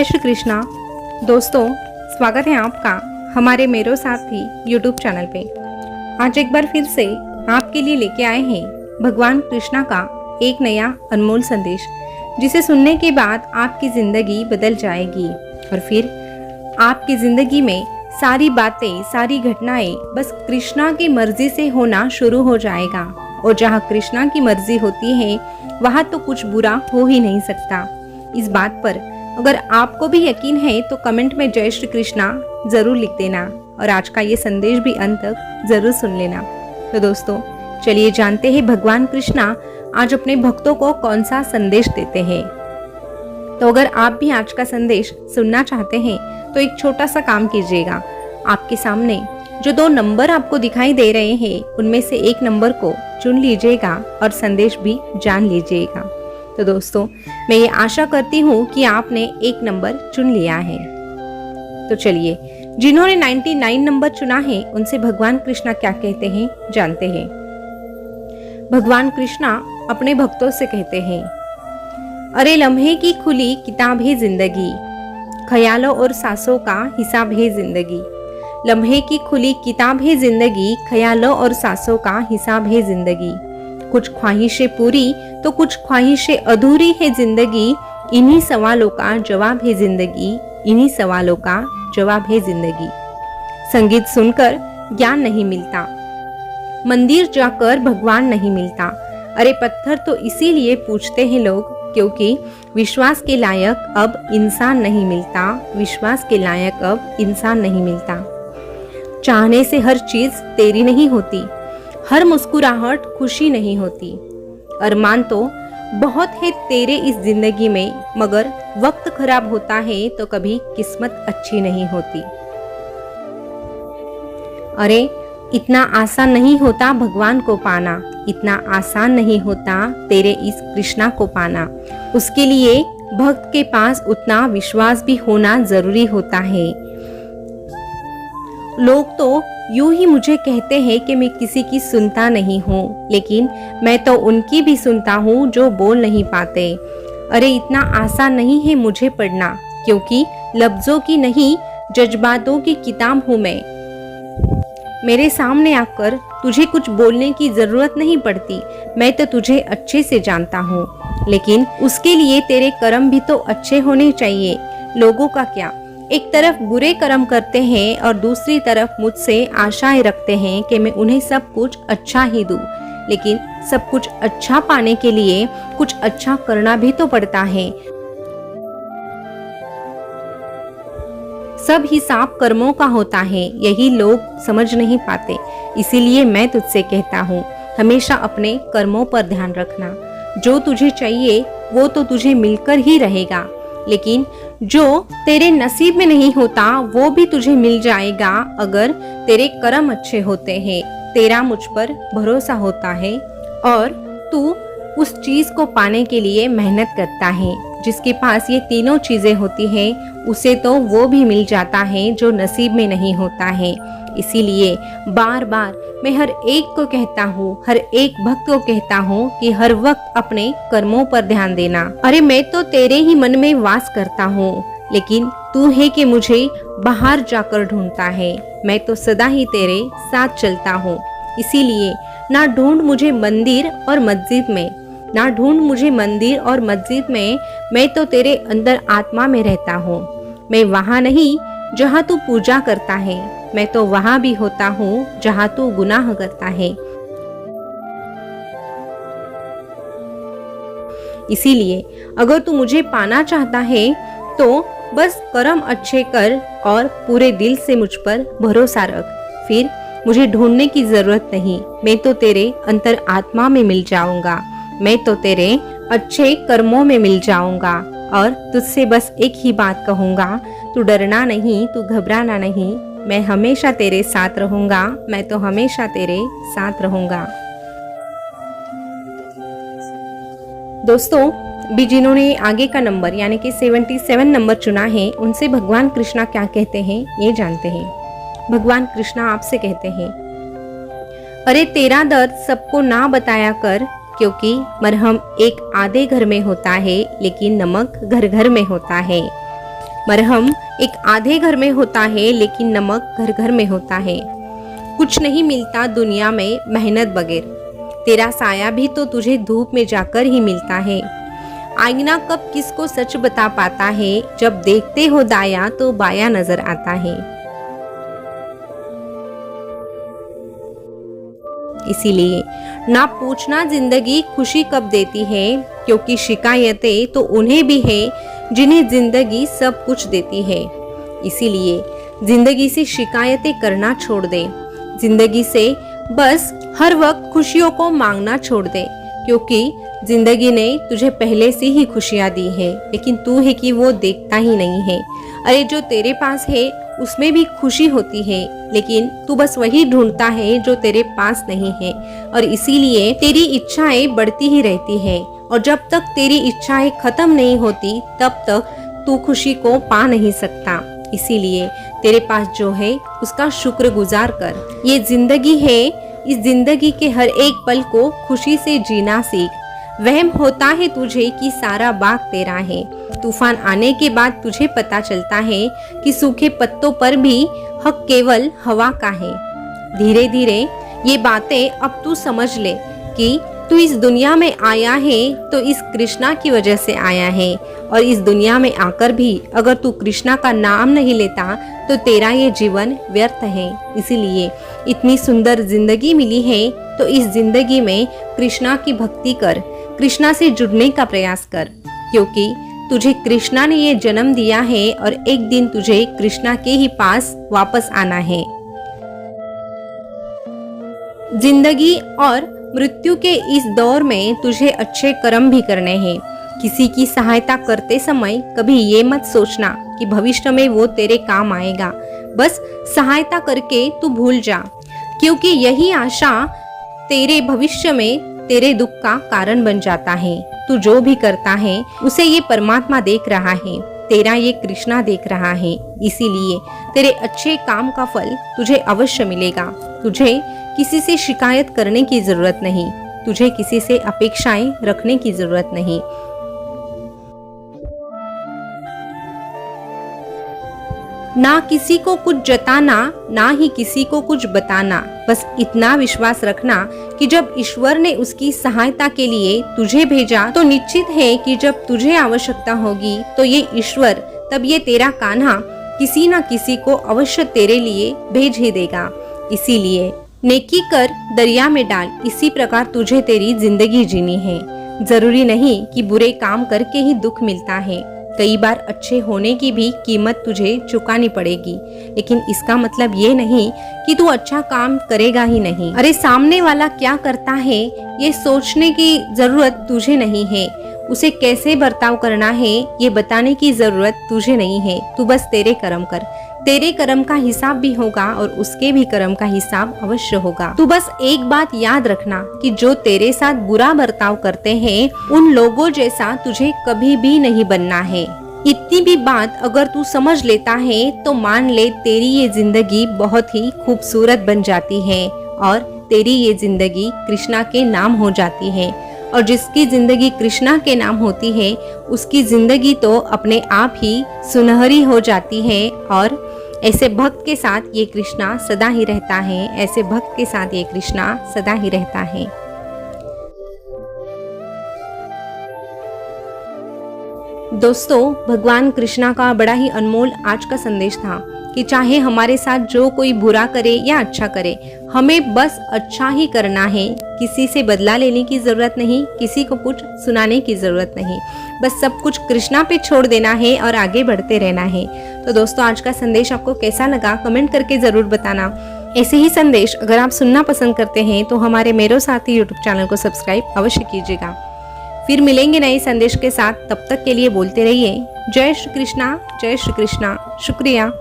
जय श्री कृष्णा। दोस्तों, स्वागत है आपका हमारे मेरो साथी यूट्यूब चैनल पे। आज एक बार फिर से आपके लिए लेके आए हैं भगवान कृष्णा का एक नया अनमोल संदेश, जिसे सुनने के बाद आपकी ज़िंदगी बदल जाएगी और फिर आपकी ज़िंदगी में सारी बातें, सारी घटनाएं बस कृष्णा की मर्जी से होना शुरू हो जाएगा। और जहाँ कृष्णा की मर्जी होती है वहाँ तो कुछ बुरा हो ही नहीं सकता। इस बात पर अगर आपको भी यकीन है तो कमेंट में जय श्री कृष्णा जरूर लिख देना और आज का ये संदेश भी अंत तक जरूर सुन लेना। तो दोस्तों, चलिए जानते हैं भगवान कृष्णा आज अपने भक्तों को कौन सा संदेश देते हैं। तो अगर आप भी आज का संदेश सुनना चाहते हैं तो एक छोटा सा काम कीजिएगा। आपके सामने जो 2 नंबर आपको दिखाई दे रहे हैं उनमें से एक नंबर को चुन लीजिएगा और संदेश भी जान लीजिएगा। तो दोस्तों, मैं ये आशा करती हूँ कि आपने एक नंबर चुन लिया है। तो चलिए, जिन्होंने 99 नंबर चुना है उनसे भगवान कृष्णा क्या कहते हैं जानते हैं। भगवान कृष्णा अपने भक्तों से कहते हैं, अरे लम्हे की खुली किताब है जिंदगी, ख्यालों और सांसों का हिसाब है जिंदगी। लम्हे की खुली किताब है जिंदगी, ख्यालों और सांसों का हिसाब है जिंदगी। कुछ ख्वाहिशें पूरी तो कुछ ख्वाहिशें अधूरी है जिंदगी। इन्हीं सवालों का जवाब है जिंदगी, इन्हीं सवालों का जवाब है जिंदगी। संगीत सुनकर ज्ञान नहीं मिलता, मंदिर जाकर भगवान नहीं मिलता। अरे पत्थर तो इसीलिए पूछते हैं लोग क्योंकि विश्वास के लायक अब इंसान नहीं मिलता, विश्वास के लायक अब इंसान नहीं मिलता। चाहने से हर चीज तेरी नहीं होती, हर मुस्कुराहट खुशी नहीं होती। अरमान तो बहुत है तेरे इस जिंदगी में, मगर वक्त खराब होता है तो कभी किस्मत अच्छी नहीं होती। अरे इतना आसान नहीं होता भगवान को पाना, इतना आसान नहीं होता तेरे इस कृष्णा को पाना। उसके लिए भक्त के पास उतना विश्वास भी होना जरूरी होता है। लोग तो यूं ही मुझे कहते हैं कि मैं किसी की सुनता नहीं हूँ, लेकिन मैं तो उनकी भी सुनता हूँ जो बोल नहीं पाते। अरे इतना आसान नहीं है मुझे पढ़ना, क्योंकि लफ्जों की नहीं जज्बातों की किताब हूँ मैं। मेरे सामने आकर तुझे कुछ बोलने की जरूरत नहीं पड़ती, मैं तो तुझे अच्छे से जानता हूँ, लेकिन उसके लिए तेरे कर्म भी तो अच्छे होने चाहिए। लोगों का क्या, एक तरफ बुरे कर्म करते हैं और दूसरी तरफ मुझसे आशाएं रखते हैं कि मैं उन्हें सब कुछ अच्छा ही दूं, लेकिन सब कुछ अच्छा पाने के लिए कुछ अच्छा करना भी तो पड़ता है। सब हिसाब कर्मों का होता है, यही लोग समझ नहीं पाते। इसीलिए मैं तुझसे कहता हूँ, हमेशा अपने कर्मों पर ध्यान रखना। जो तुझे चाहिए वो तो तुझे मिलकर ही रहेगा, लेकिन जो तेरे नसीब में नहीं होता वो भी तुझे मिल जाएगा अगर तेरे कर्म अच्छे होते हैं, तेरा मुझ पर भरोसा होता है और तू उस चीज को पाने के लिए मेहनत करता है। जिसके पास ये तीनों चीजें होती हैं उसे तो वो भी मिल जाता है जो नसीब में नहीं होता है। इसीलिए बार बार मैं हर एक को कहता हूँ, हर एक भक्त को कहता हूँ कि हर वक्त अपने कर्मों पर ध्यान देना। अरे मैं तो तेरे ही मन में वास करता हूँ, लेकिन तू है कि मुझे बाहर जाकर ढूंढता है। मैं तो सदा ही तेरे साथ चलता हूँ, इसीलिए ना ढूंढ मुझे मंदिर और मस्जिद में, ना ढूंढ मुझे मंदिर और मस्जिद में। मैं तो तेरे अंदर आत्मा में रहता हूँ। मैं वहाँ नहीं जहाँ तू पूजा करता है, मैं तो वहाँ भी होता हूँ जहाँ तू गुनाह करता है। इसीलिए अगर तू मुझे पाना चाहता है तो बस कर्म अच्छे कर और पूरे दिल से मुझ पर भरोसा रख, फिर मुझे ढूंढने की जरूरत नहीं। मैं तो तेरे अंतर आत्मा में मिल जाऊंगा, मैं तो तेरे अच्छे कर्मों में मिल जाऊंगा और तुझसे बस एक ही बात कहूंगा, तू डरना नहीं, तू घबराना नहीं। मैं हमेशा तेरे साथ रहूंगा, मैं तो हमेशा तेरे साथ रहूंगा। दोस्तों, भी जिन्होंने आगे का नंबर यानी कि 77 नंबर चुना है उनसे भगवान कृष्णा क्या कहते हैं ये जानते हैं। भगवान कृष्णा आपसे कहते हैं, अरे तेरा दर्द सबको ना बताया कर, क्योंकि मरहम एक आधे घर में होता है लेकिन नमक घर घर में होता है। मरहम एक आधे घर में होता है, लेकिन नमक घर घर में होता है। कुछ नहीं मिलता दुनिया में मेहनत बगैर। तेरा साया भी तो तुझे धूप में जाकर ही मिलता है। आईना कब किसको सच बता पाता है, जब देखते हो दाया तो बाया नजर आता है। इसीलिए ना पूछना जिंदगी खुशी कब देती है, क्योंकि शिकायतें तो उन्हें भी है जिन्हें जिंदगी सब कुछ देती है। इसीलिए जिंदगी से शिकायतें करना छोड़ दे। जिंदगी से बस हर वक्त खुशियों को मांगना छोड़ दे, क्योंकि जिंदगी ने तुझे पहले से ही खुशियां दी है, लेकिन तू है कि वो देखता ही नहीं है। अरे जो तेरे पास है उसमें भी खुशी होती है, लेकिन तू बस वही ढूंढता है जो तेरे पास नहीं है, और इसीलिए तेरी इच्छाएं बढ़ती ही रहती है। और जब तक तेरी इच्छाएं खत्म नहीं होती तब तक तू खुशी को पा नहीं सकता। इसीलिए तेरे पास जो है उसका शुक्रगुजार कर। ये जिंदगी है, इस जिंदगी के हर एक पल को खुशी से जीना सीख। वहम होता है तुझे कि सारा बाग तेरा है। तूफान आने के बाद तुझे पता चलता है कि सूखे पत्तों पर भी हक केवल हवा का है। धीरे धीरे ये बातें अब तू समझ ले कि तू इस दुनिया में आया है तो इस कृष्णा की वजह से आया है, और इस दुनिया में आकर भी अगर तू कृष्णा का नाम नहीं लेता तो तेरा ये जीवन व्यर्थ है। इसीलिए इतनी सुंदर जिंदगी मिली है तो इस जिंदगी में कृष्णा की भक्ति कर, कृष्णा से जुड़ने का प्रयास कर, क्योंकि तुझे कृष्णा ने ये जन्म दिया है और एक दिन तुझे कृष्णा के ही पास वापस आना है। जिंदगी और मृत्यु के इस दौर में तुझे अच्छे कर्म भी करने हैं। किसी की सहायता करते समय कभी ये मत सोचना कि भविष्य में वो तेरे काम आएगा। बस सहायता करके तू भूल जा, क्योंकि यही आशा तेरे भविष्य में तेरे दुख का कारण बन जाता है। तू जो भी करता है उसे ये परमात्मा देख रहा है, तेरा ये कृष्णा देख रहा है। इसीलिए तेरे अच्छे काम का फल तुझे अवश्य मिलेगा। तुझे किसी से शिकायत करने की जरूरत नहीं, तुझे किसी से अपेक्षाएं रखने की जरूरत नहीं। ना किसी को कुछ जताना, ना ही किसी को कुछ बताना। बस इतना विश्वास रखना कि जब ईश्वर ने उसकी सहायता के लिए तुझे भेजा तो निश्चित है कि जब तुझे आवश्यकता होगी तो ये ईश्वर, तब ये तेरा कान्हा किसी ना किसी को अवश्य तेरे लिए भेज ही देगा। इसीलिए नेकी कर दरिया में डाल, इसी प्रकार तुझे तेरी जिंदगी जीनी है। जरूरी नहीं कि बुरे काम करके ही दुख मिलता है, कई बार अच्छे होने की भी कीमत तुझे चुकानी पड़ेगी, लेकिन इसका मतलब ये नहीं कि तू अच्छा काम करेगा ही नहीं। अरे सामने वाला क्या करता है ये सोचने की जरूरत तुझे नहीं है, उसे कैसे बर्ताव करना है ये बताने की जरूरत तुझे नहीं है। तू बस तेरे कर्म कर, तेरे कर्म का हिसाब भी होगा और उसके भी कर्म का हिसाब अवश्य होगा। तू बस एक बात याद रखना कि जो तेरे साथ बुरा बर्ताव करते हैं उन लोगों जैसा तुझे कभी भी नहीं बनना है। इतनी भी बात अगर तू समझ लेता है तो मान ले तेरी ये जिंदगी बहुत ही खूबसूरत बन जाती है और तेरी ये जिंदगी कृष्णा के नाम हो जाती है। और जिसकी जिंदगी कृष्णा के नाम होती है उसकी जिंदगी तो अपने आप ही सुनहरी हो जाती है। और ऐसे भक्त के साथ ये कृष्णा सदा ही रहता है, ऐसे भक्त के साथ ये कृष्णा सदा ही रहता है। दोस्तों, भगवान कृष्णा का बड़ा ही अनमोल आज का संदेश था कि चाहे हमारे साथ जो कोई बुरा करे या अच्छा करे, हमें बस अच्छा ही करना है। किसी से बदला लेने की जरूरत नहीं, किसी को कुछ सुनाने की जरूरत नहीं, बस सब कुछ कृष्णा पे छोड़ देना है और आगे बढ़ते रहना है। तो दोस्तों, आज का संदेश आपको कैसा लगा कमेंट करके जरूर बताना। ऐसे ही संदेश अगर आप सुनना पसंद करते हैं तो हमारे मेरो साथी यूट्यूब चैनल को सब्सक्राइब अवश्य कीजिएगा। फिर मिलेंगे नए संदेश के साथ, तब तक के लिए बोलते रहिए जय श्री कृष्णा, जय श्री कृष्णा। शुक्रिया।